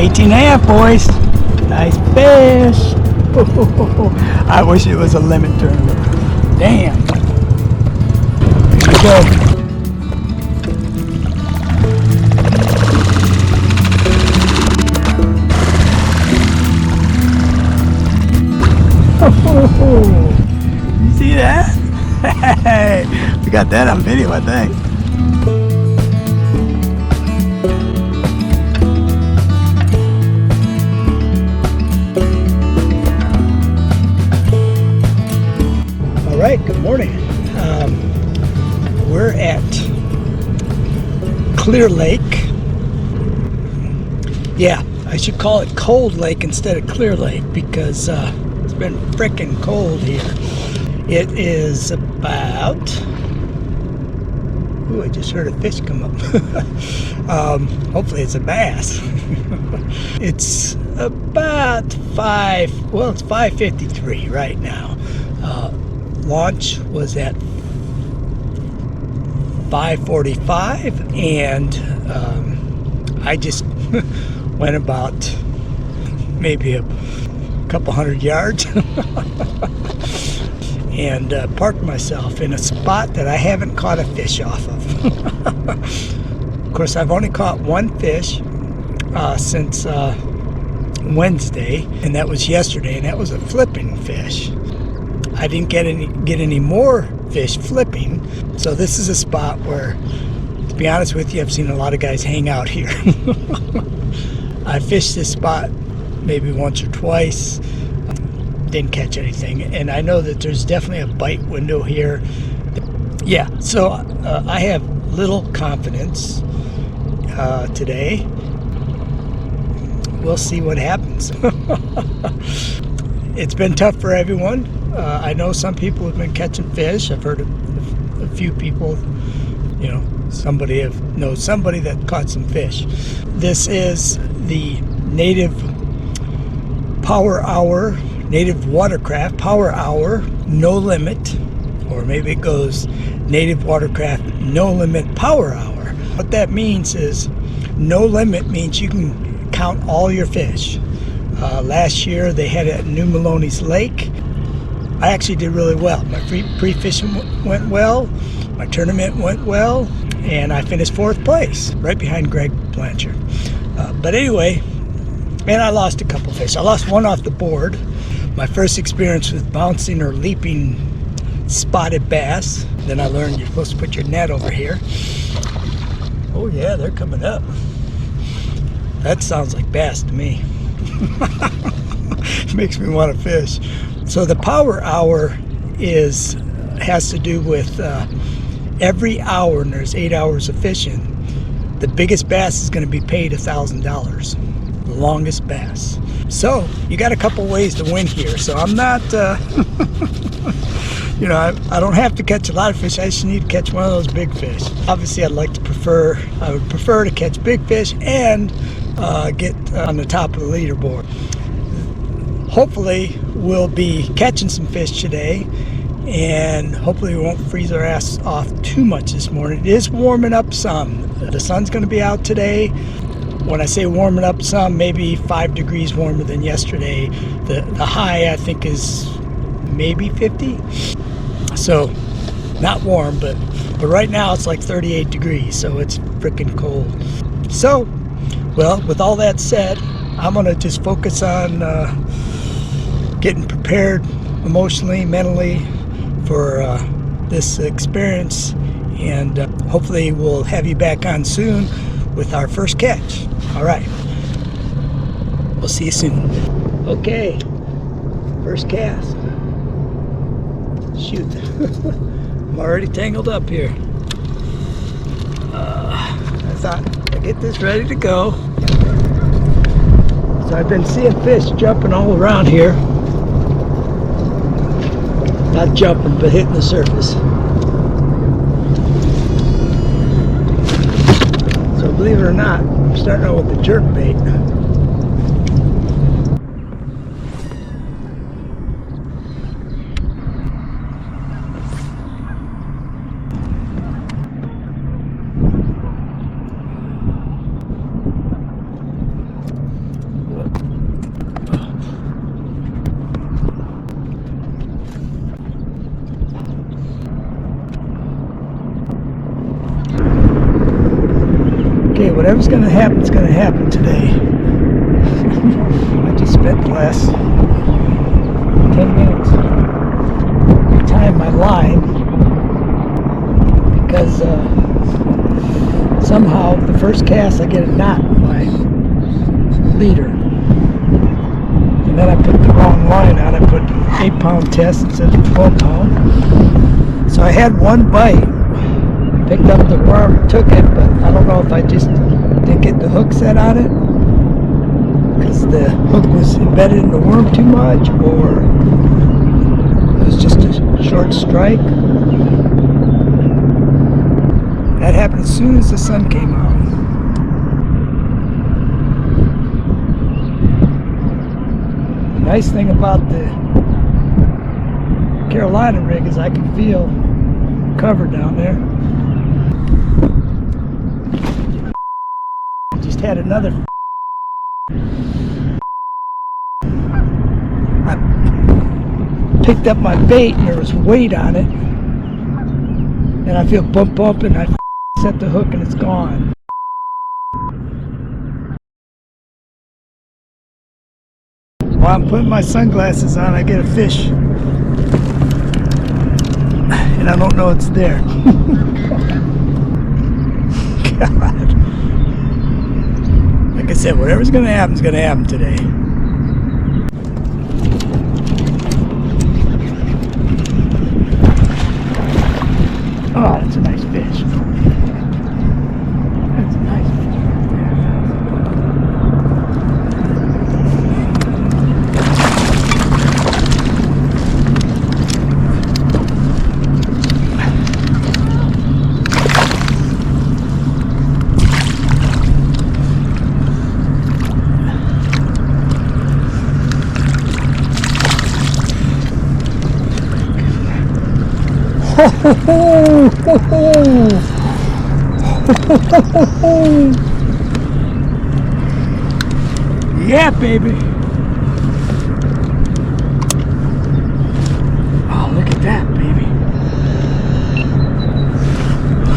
18 and a half, boys. Nice fish. I wish it was a limit tournament. Damn. Here we go. You see that? Hey, we got that on video, I think. All right, good morning. We're at Clear Lake. Yeah, I should call it Cold Lake instead of Clear Lake because it's been frickin' cold here. It is about... Ooh, I just heard a fish come up. Hopefully it's a bass. It's about it's 5:53 right now. Launch was at 5:45 and I just went about maybe a couple hundred yards and parked myself in a spot that I haven't caught a fish off of. Of course, I've only caught one fish since Wednesday, and that was yesterday, and that was a flipping fish. I didn't get any more fish flipping, so this is a spot where, to be honest with you, I've seen a lot of guys hang out here. I fished this spot maybe once or twice, didn't catch anything, and I know that there's definitely a bite window here. Yeah, so I have little confidence today. We'll see what happens. It's been tough for everyone. I know some people have been catching fish. I've heard of a few people, you know, knows somebody that caught some fish. This is the Native Power Hour, Native Watercraft Power Hour, No Limit, or maybe it goes Native Watercraft No Limit Power Hour. What that means is no limit means you can count all your fish. Last year they had it at New Maloney's Lake. I actually did really well. My pre-fishing went well, my tournament went well, and I finished 4th place, right behind Greg Blanchard. But anyway, and I lost a couple fish. I lost one off the board. My first experience with bouncing or leaping spotted bass. Then I learned you're supposed to put your net over here. Oh yeah, they're coming up. That sounds like bass to me. Makes me want to fish. So the Power Hour has to do with every hour, and there's 8 hours of fishing. The biggest bass is going to be paid $1,000. The longest bass. So you got a couple ways to win here. So I'm not, you know, I don't have to catch a lot of fish. I just need to catch one of those big fish. Obviously, I would prefer to catch big fish and get on the top of the leaderboard. Hopefully, we'll be catching some fish today, and hopefully we won't freeze our ass off too much this morning. It is warming up some. The sun's going to be out today. When I say warming up some, maybe 5 degrees warmer than yesterday. The high, I think, is maybe 50. So, not warm, but right now it's like 38 degrees, so it's freaking cold. So, well, with all that said, I'm going to just focus on getting prepared emotionally, mentally for this experience, and hopefully we'll have you back on soon with our first catch. All right, we'll see you soon. Okay, first cast. Shoot. I'm already tangled up here. I thought I'd get this ready to go. So I've been seeing fish jumping all around here. Not jumping, but hitting the surface. So believe it or not, I'm starting out with the jerk bait. Okay, whatever's gonna happen is gonna happen today. I just spent the last 10 minutes tying my line because somehow the first cast I get a knot in my leader. And then I put the wrong line on. I put 8-pound test instead of 12-pound. So I had one bite. Picked up the worm, took it, but I don't know if I just didn't get the hook set on it because the hook was embedded in the worm too much, or it was just a short strike. That happened as soon as the sun came out. The nice thing about the Carolina rig is I can feel cover down there. Just had another. I picked up my bait and there was weight on it, and I feel bump and I set the hook and it's gone. While I'm putting my sunglasses on, I get a fish, and I don't know it's there. God. Like I said, whatever's going to happen is going to happen today. Oh, that's a nice fish. That's a nice fish right there. Ho, ho, ho, ho, ho. Yeah, baby. Oh, look at that, baby.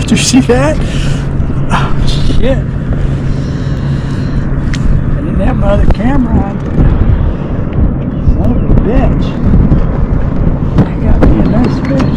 Did you see that? Oh, shit. I didn't have my other camera on. Son of a bitch. I got me a nice fish.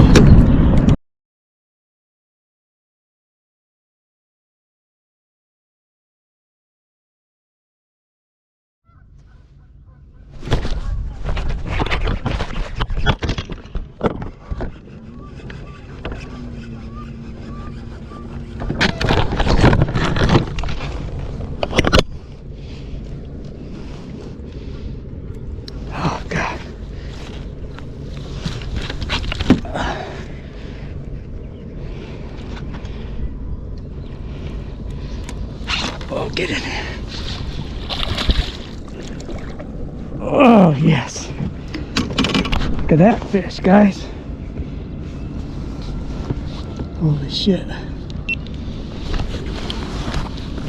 Oh, God. Oh, get in there. Oh, yes. Look at that fish, guys. Holy shit.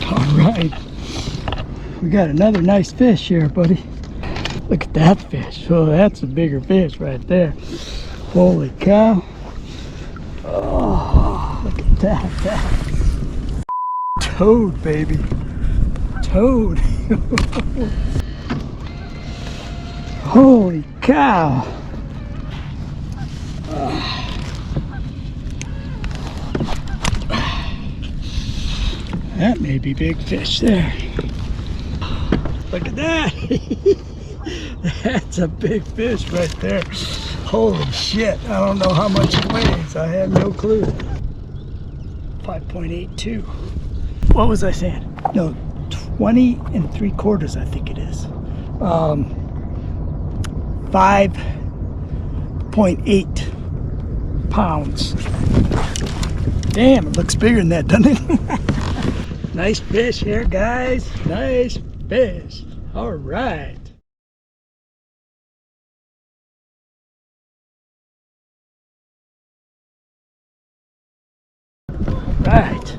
All right. We got another nice fish here, buddy. Look at that fish. Oh, that's a bigger fish right there. Holy cow. Oh, look at that. Toad, baby. Toad. Holy cow. That may be big fish there. Look at that. That's a big fish right there. Holy shit. I don't know how much it weighs. I have no clue. 5.82. What was I saying? No, 20 3/4, I think it is. 5.8 pounds. Damn, it looks bigger than that, doesn't it? Nice fish here, guys. Nice fish. All right. Right,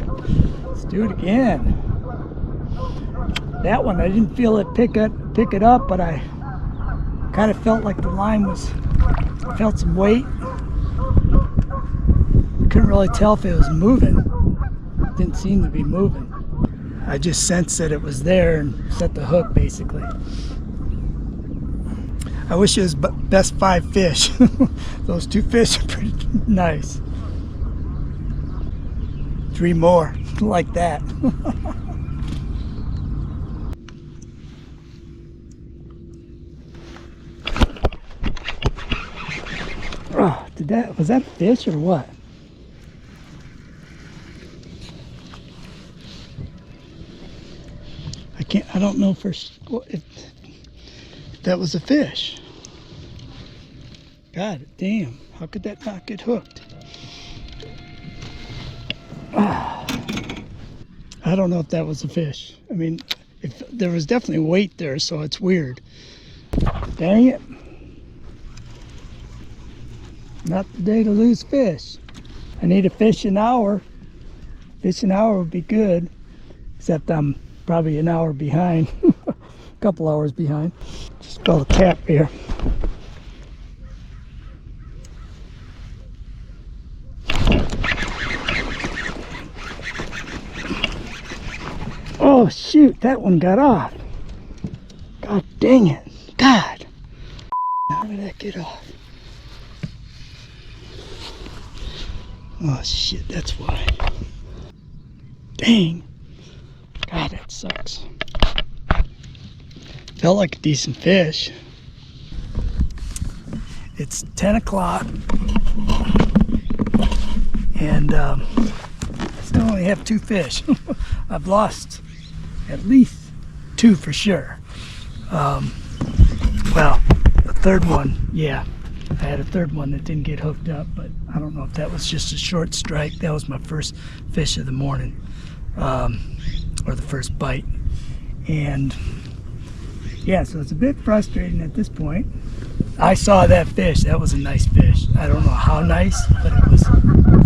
let's do it again. That one I didn't feel it pick it up, but I kind of felt like the line felt some weight. Couldn't really tell if it was moving. It didn't seem to be moving. I just sensed that it was there and set the hook basically. I wish it was best 5 fish. Those 2 fish are pretty nice. 3 more like that. Oh, was that a fish or what? I don't know if that was a fish. God damn, how could that not get hooked? Ah, I don't know if that was a fish. I mean, if there was definitely weight there, so it's weird. Dang it. Not the day to lose fish. I need a fish an hour. Fish an hour would be good, except I'm probably an hour behind. A couple hours behind. Just felt a tap here. Oh shoot, that one got off. God dang it. God. How did that get off? Oh shit, that's why. Dang. God, that sucks. Felt like a decent fish. It's 10 o'clock and I still only have 2 fish. I've lost at least 2 for sure. Well, the third one, yeah. I had a third one that didn't get hooked up, but I don't know if that was just a short strike. That was my first fish of the morning, or the first bite. And yeah, so it's a bit frustrating at this point. I saw that fish. That was a nice fish. I don't know how nice, but it was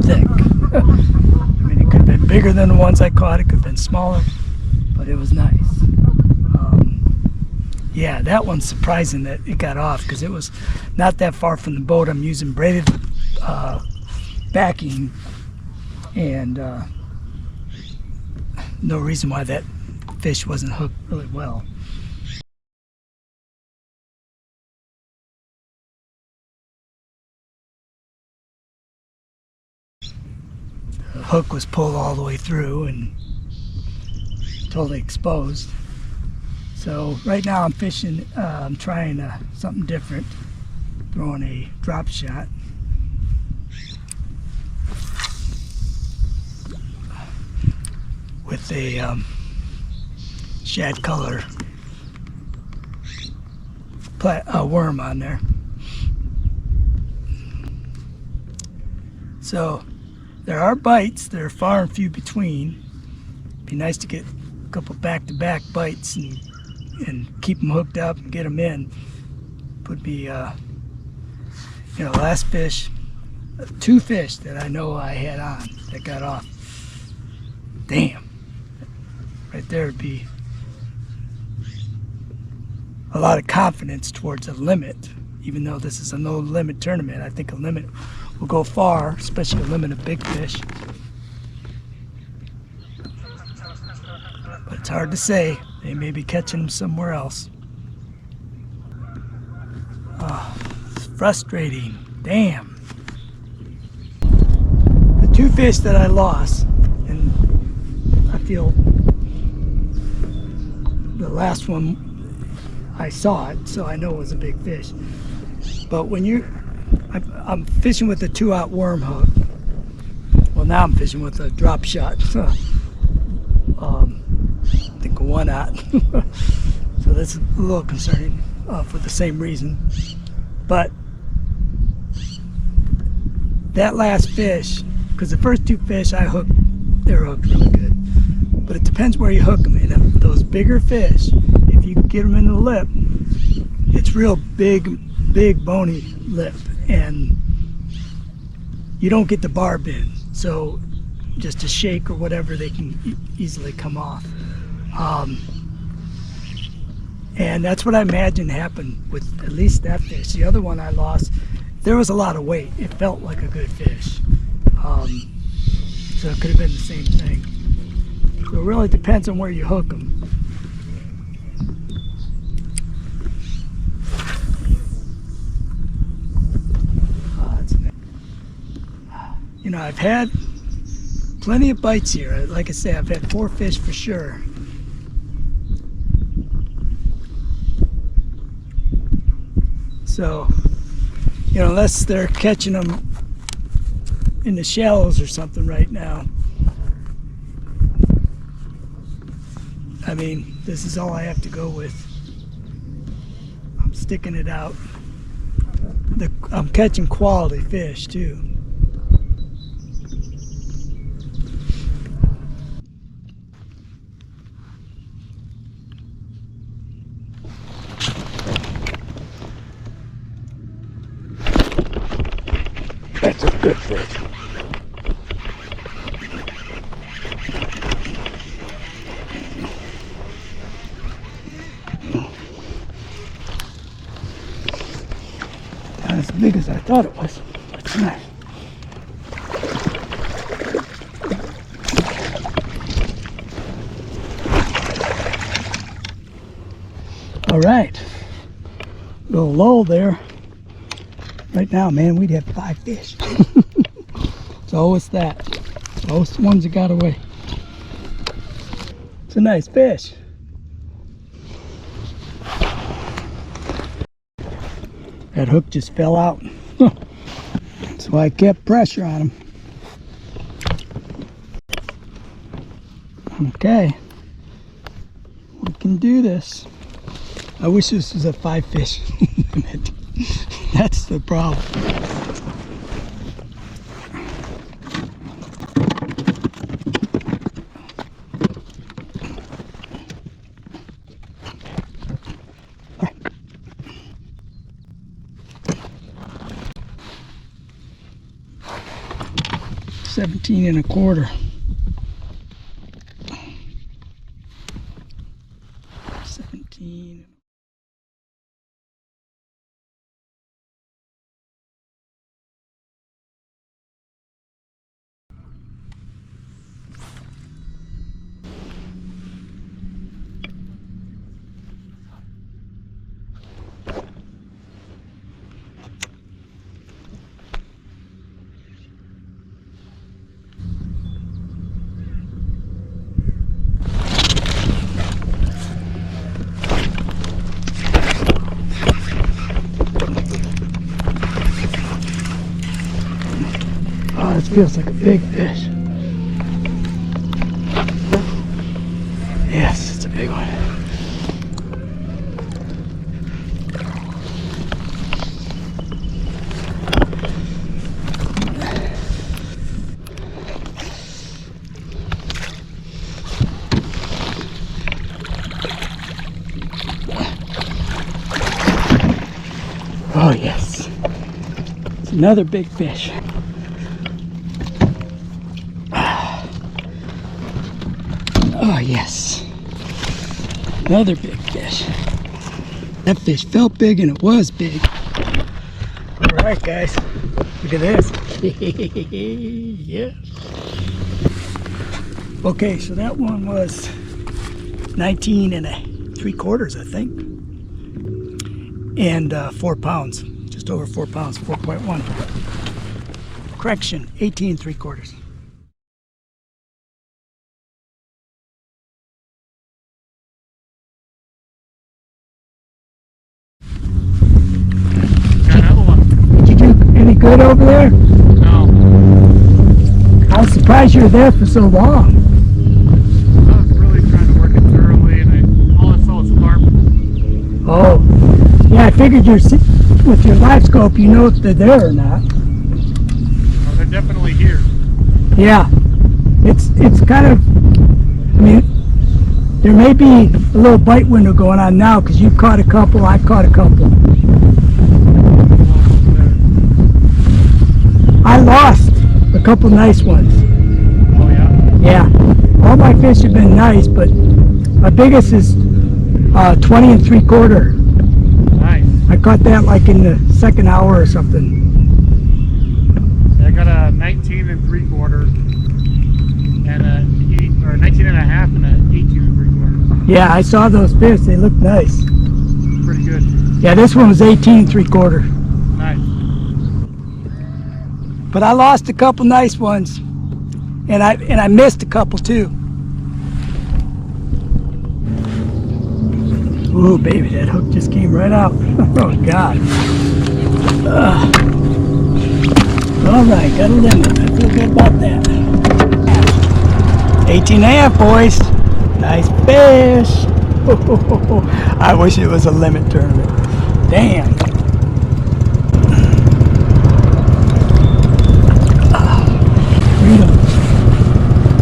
thick. I mean, it could have been bigger than the ones I caught. It could have been smaller, but it was nice. Yeah, that one's surprising that it got off because it was not that far from the boat. I'm using braided backing, and no reason why that fish wasn't hooked really well. The hook was pulled all the way through and totally exposed. So right now I'm fishing, I'm trying something different, throwing a drop shot. With a shad color worm on there. So there are bites, they're far and few between. Be nice to get a couple back-to-back bites and keep them hooked up and get them in. Would be, last fish, 2 fish that I know I had on that got off. Damn. Right there would be a lot of confidence towards a limit. Even though this is a no limit tournament, I think a limit will go far, especially a limit of big fish. But it's hard to say. They may be catching them somewhere else. Oh, it's frustrating. Damn. The 2 fish that I lost, and I feel the last one, I saw it, so I know it was a big fish. But when I'm fishing with a 2-aught worm hook. Well, now I'm fishing with a drop shot. I think a 1-aught. So that's a little concerning for the same reason. But that last fish, because the first 2 fish I hooked, they're hooked really good. But it depends where you hook them. And those bigger fish, if you get them in the lip, it's real big bony lip, and you don't get the barb in. So just a shake or whatever, they can easily come off. And that's what I imagine happened with at least that fish. The other one I lost, there was a lot of weight. It felt like a good fish. So it could have been the same thing. So it really depends on where you hook them. You know, I've had plenty of bites here. Like I say, I've had 4 fish for sure. So, you know, unless they're catching them in the shallows or something right now, I mean, this is all I have to go with. I'm sticking it out. I'm catching quality fish too. That's a good fish. Not as big as I thought it was. It's nice. All right. Little lull there. Right now, man, we'd have 5 fish. So it's that. Those ones that got away. It's a nice fish. That hook just fell out. So I kept pressure on him. Okay. We can do this. I wish this was a 5 fish limit. That's the problem. Right. 17 1/4. 17. Oh, this feels like a big fish. Yes, it's a big one. Oh yes, it's another big fish. Oh yes, another big fish. That fish felt big and it was big. All right guys, look at this. Yes. Okay, so that one was 19 3/4, I think. And 4 pounds, just over 4 pounds, 4.1. Correction, 18 3/4. Did you do any good over there? No. I was surprised you were there for so long. I was really trying to work it thoroughly, and all I saw was carp. Oh, yeah, I figured with your live scope, you know if they're there or not. Oh, they're definitely here. Yeah, it's kind of, I mean, there may be a little bite window going on now because you've caught a couple, I've caught a couple. I lost a couple nice ones. Oh yeah? Yeah, all my fish have been nice, but my biggest is 20 3/4. Nice. I caught that like in the second hour or something. I got a 19 3/4 and a 19 1/2 Yeah, I saw those fish. They look nice. Pretty good. Yeah, this one was 18 3/4. Nice. But I lost a couple nice ones, and I missed a couple too. Ooh, baby, that hook just came right out. Oh God. All right, got a limit. I feel good about that. 18 and a half, boys. Nice fish. I wish it was a limit tournament. Damn. Freedom.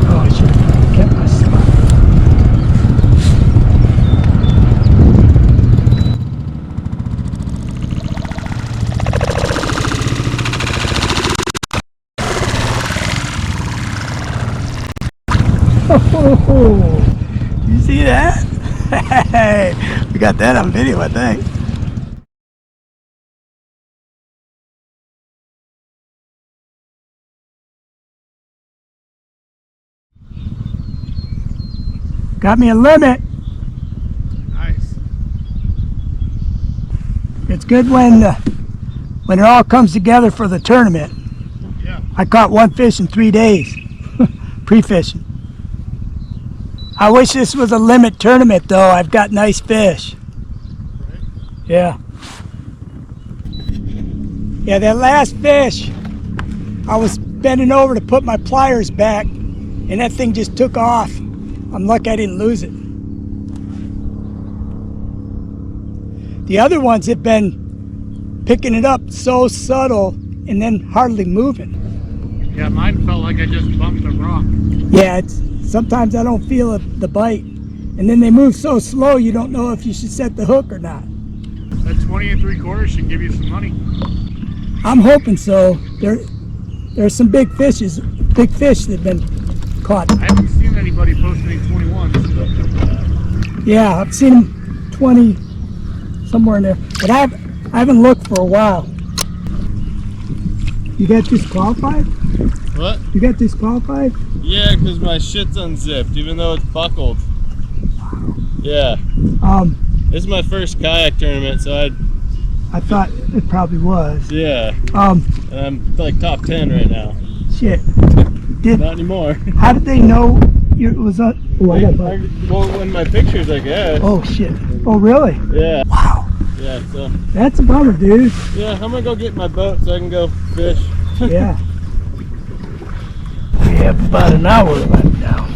Oh, I should have kept my spot. Oh, you see that? Hey, we got that on video, I think. Got me a limit. Nice. It's good when it all comes together for the tournament. Yeah. I caught one fish in 3 days, pre-fishing. I wish this was a limit tournament though. I've got nice fish. Right. Yeah. Yeah, that last fish, I was bending over to put my pliers back and that thing just took off. I'm lucky I didn't lose it. The other ones have been picking it up so subtle and then hardly moving. Yeah, mine felt like I just bumped a rock. Yeah, it's sometimes I don't feel the bite, and then they move so slow you don't know if you should set the hook or not. That 20 3/4 should give you some money. I'm hoping so. There's some big fish that've been caught. I haven't seen anybody post any 21s. Yeah, I've seen them 20 somewhere in there, but I haven't looked for a while. You got disqualified? What? You got disqualified? Yeah, because my shit's unzipped, even though it's buckled. Yeah. This is my first kayak tournament, so I thought it probably was. yeah. And I'm like top 10 right now. Shit. Not anymore. How did they know it was on? Oh, I got bite. Well, when my pictures, I guess. Oh shit. Oh really? Yeah. Wow. Yeah, so. That's a bummer, dude. Yeah, I'm gonna go get my boat so I can go fish. Yeah. We have about an hour left now.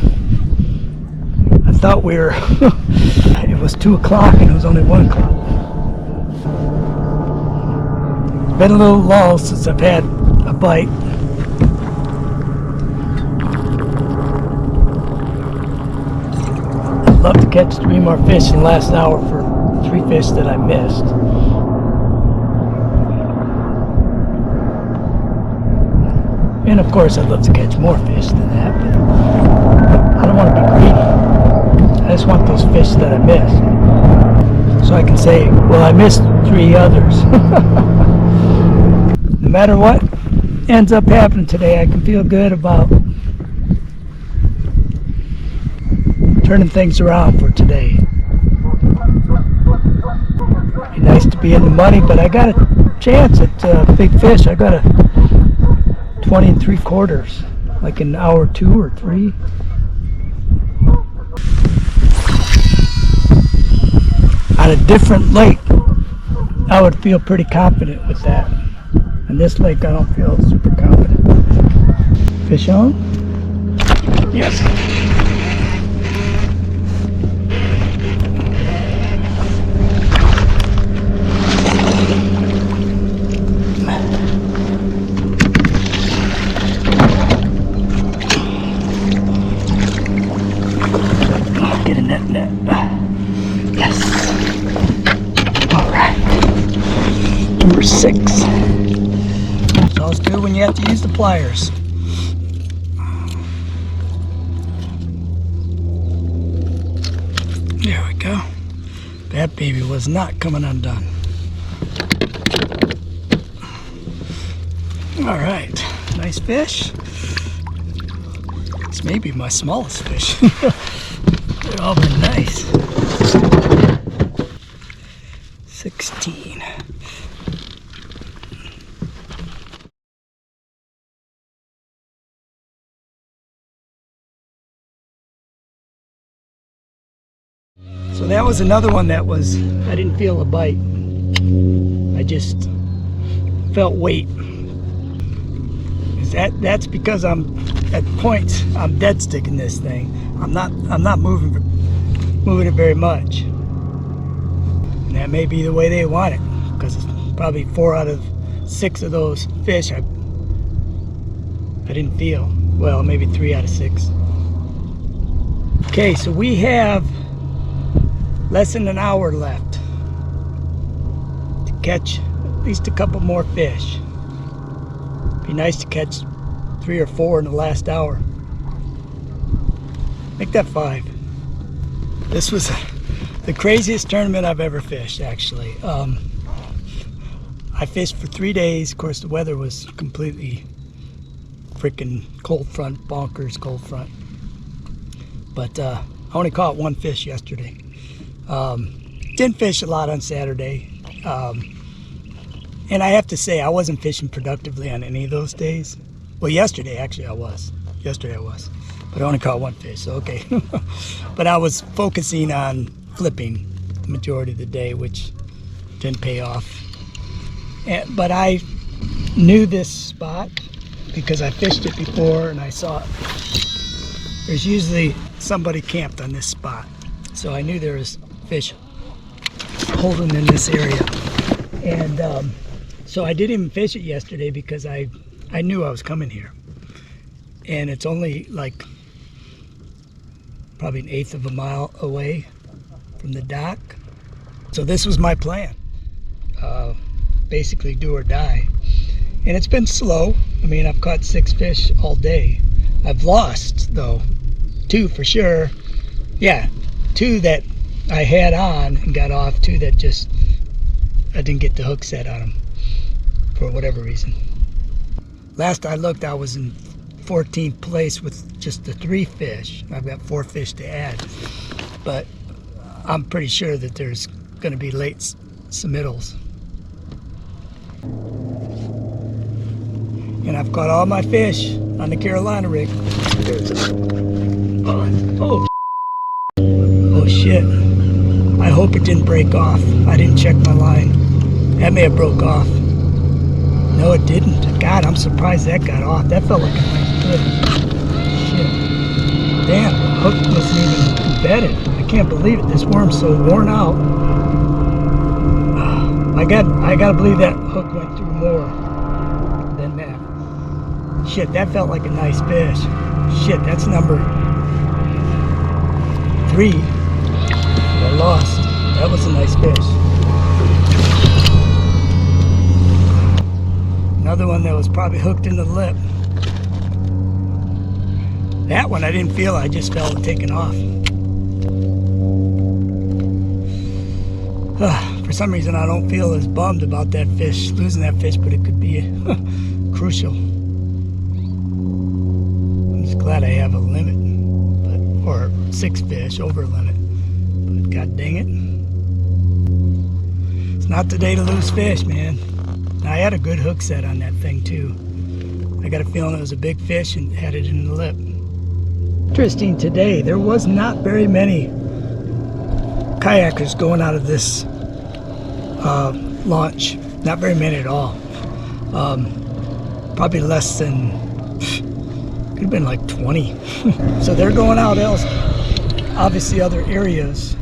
I thought we were, it was 2 o'clock and it was only 1 o'clock. It's been a little lull since I've had a bite. I'd love to catch 3 more fish in the last hour for 3 fish that I missed. And of course, I'd love to catch more fish than that, but I don't want to be greedy. I just want those fish that I missed. So I can say, well, I missed 3 others. No matter what ends up happening today, I can feel good about turning things around for today. Be nice to be in the money, but I got a chance at big fish. I got a 20 3/4, like an hour 2 or 3. On a different lake, I would feel pretty confident with that. On this lake, I don't feel super confident. Fish on? Yes. Get in that net. Yes. All right. Number 6. It's always good when you have to use the pliers. There we go. That baby was not coming undone. All right. Nice fish. This may be my smallest fish. They've all been nice. So that was another one that was, I didn't feel a bite. I just felt weight. That's because I'm at points I'm dead sticking this thing. I'm not moving it very much. And that may be the way they want it, because it's probably 4 out of 6 of those fish I didn't feel. Well, maybe 3 out of 6. Okay, so we have less than an hour left to catch at least a couple more fish. Be nice to catch 3 or 4 in the last hour. Make that 5. This was the craziest tournament I've ever fished, actually. I fished for 3 days. Of course, the weather was completely freaking cold front, bonkers cold front. But I only caught 1 fish yesterday. Didn't fish a lot on Saturday. And I have to say, I wasn't fishing productively on any of those days. Well, yesterday, actually, I was. But I only caught 1 fish, so okay. But I was focusing on flipping the majority of the day, which didn't pay off. But I knew this spot because I fished it before and I saw it. There's usually somebody camped on this spot. So I knew there was fish holding in this area. And so I didn't even fish it yesterday because I knew I was coming here. And it's only like probably 1/8 of a mile away from the dock. So this was my plan. Basically do or die. And it's been slow. I mean, I've caught 6 fish all day. I've lost, though, 2 for sure. Yeah, 2 that I had on and got off, 2 that just, I didn't get the hook set on them for whatever reason. Last I looked, I was in 14th place with just the 3 fish. I've got 4 fish to add. But I'm pretty sure that there's going to be late submittals. And I've caught all my fish on the Carolina rig. Oh shit. I hope it didn't break off. I didn't check my line. That may have broke off. No, it didn't. God, I'm surprised that got off. That felt like a nice clip. Shit. Damn, the hook wasn't even embedded. I can't believe it. This worm's so worn out. I gotta believe that hook went through more than that. Shit, that felt like a nice fish. Shit, that's number 3 that I lost. That was a nice fish. Another one that was probably hooked in the lip. That one I didn't feel, I just felt it taking off. For some reason I don't feel as bummed about that fish, losing that fish, but it could be crucial. I'm just glad I have a limit, or 6 fish over a limit. But god dang it. It's not the day to lose fish, man. I had a good hook set on that thing too. I got a feeling it was a big fish and had it in the lip. Interesting today, there was not very many kayakers going out of this launch. Not very many at all. Probably less than, could have been like 20. So they're going out else, obviously other areas.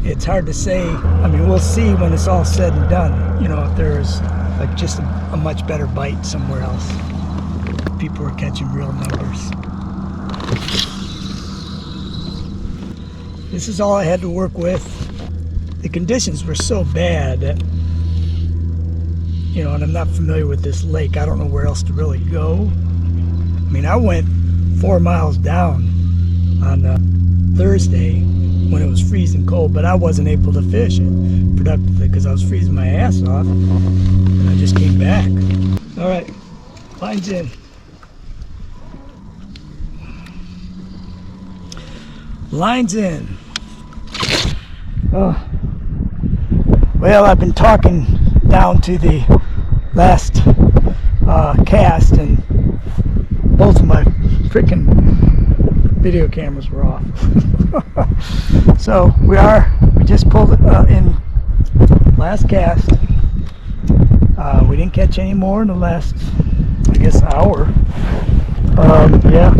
It's hard to say. I mean, we'll see when it's all said and done, you know, if there's like just a much better bite somewhere else. People are catching real numbers. This is all I had to work with. The conditions were so bad that, you know, and I'm not familiar with this lake. I don't know where else to really go. I mean, I went 4 miles down on Thursday when it was freezing cold, but I wasn't able to fish it productively because I was freezing my ass off, and I just came back. All right, line's in. Line's in. Oh. Well, I've been talking down to the last cast, and both of my freaking video cameras were off. So we just pulled it in last cast. We didn't catch any more in the last, I guess, hour. Yeah,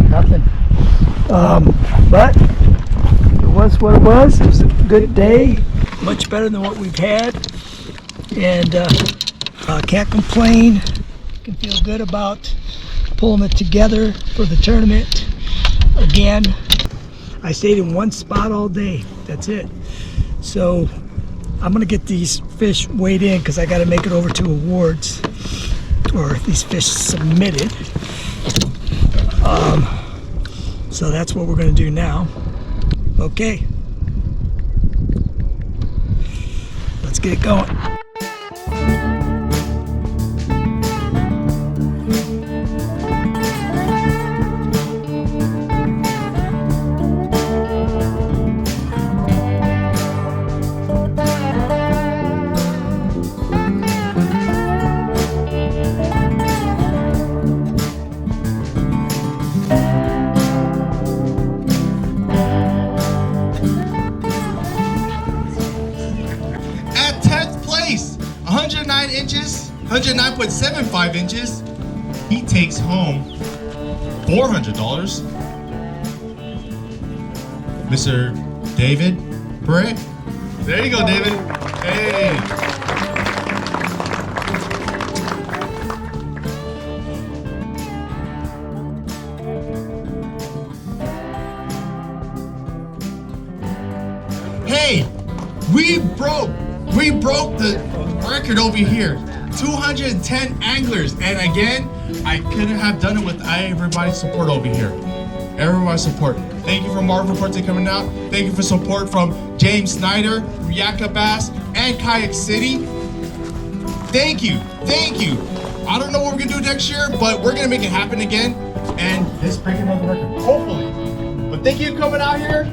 nothing. But it was what it was. It was a good day, much better than what we've had, and can't complain. Can feel good about pulling it together for the tournament. Again, I stayed in one spot all day. That's it. So I'm gonna get these fish weighed in because I got to make it over to awards, or these fish submitted. So that's what we're gonna do now. Okay, let's get it going. At 10th place, 109 inches, 109.75 inches. He takes home $400. Mr. David Britt. There you go, David. Hey. Hey, we broke the record over here. 210 anglers, and again, I couldn't have done it without everybody's support over here. Everybody's support. Thank you for Marvel Reports coming out. Thank you for support from James Snyder, Riaka Bass, and Kayak City. Thank you, thank you. I don't know what we're gonna do next year, but we're gonna make it happen again, and this breaking another record, hopefully. But thank you for coming out here.